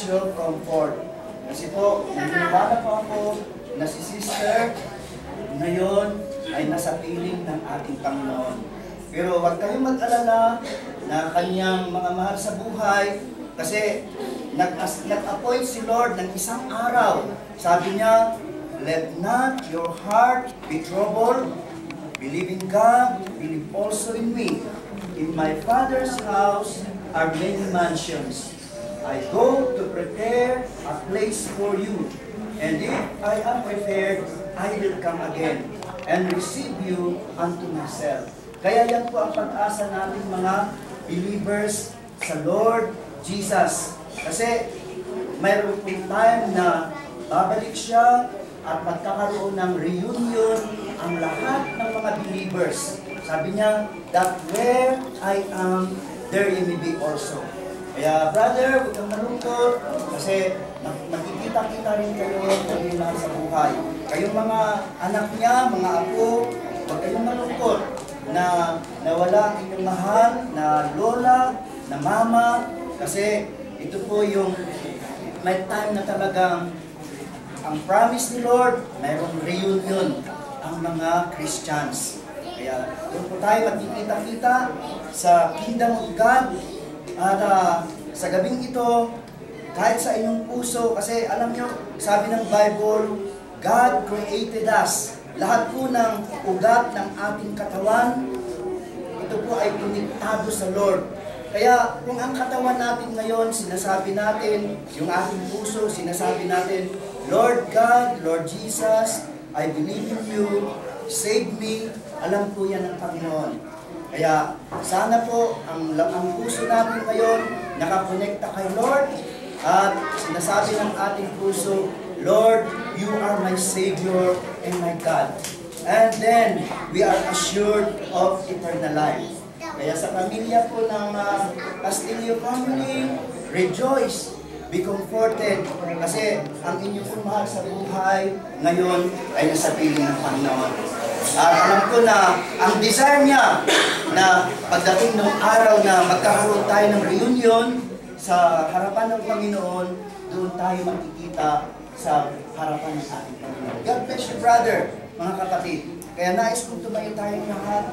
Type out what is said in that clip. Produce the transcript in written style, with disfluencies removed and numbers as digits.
spiritual comfort. Kasi po, naniniwala po ako na si Sister ngayon ay nasa piling ng ating Panginoon. Pero huwag kayong mag-alala na kanyang mga mahal sa buhay kasi nag-appoint si Lord ng isang araw. Sabi niya, let not your heart be troubled. Believe in God, believe also in me. In my Father's house are many mansions. I go to prepare a place for you. And if I am prepared, I will come again and receive you unto myself. Kaya yan po ang pag-asa natin mga believers sa Lord Jesus. Kasi mayroon pong time na babalik siya at magkakaroon ng reunion ang lahat ng mga believers. Sabi niya, that where I am, there you may be also. Kaya brother, huwag kang malungkot kasi nakikita-kita rin kayo kanina sa buhay. Kayong mga anak niya, mga apo, huwag kayong malungkot na nawala ang inyong mahal na lola, na mama, kasi ito po yung may time na talagang ang promise ni Lord, mayroong reunion ang mga Christians. Kaya doon po tayo magkikita-kita sa Kingdom of God. At sa gabing ito, kahit sa inyong puso, kasi alam nyo, sabi ng Bible, God created us. Lahat po ng ugat ng ating katawan, ito po ay konektado sa Lord. Kaya kung ang katawan natin ngayon, sinasabi natin, yung ating puso, sinasabi natin, Lord God, Lord Jesus, I believe in you, save me, alam po yan ng Panginoon. Kaya sana po ang puso natin ngayon nakakonekta kay Lord at sinasabi ng ating puso, Lord, you are my Savior and my God. And then we are assured of eternal life. Kaya sa pamilya po ng Castillo family, rejoice, be comforted kasi ang inyong mahal sa buhay ngayon ay nasa piling ng Panginoon. At alam ko na ang desire niya na pagdating ng araw na magkakaroon tayo ng reunion sa harapan ng Panginoon, doon tayo makikita sa harapan ng ating Panginoon. God bless you, brother, mga kapatid. Kaya nais kong tumayo tayong lahat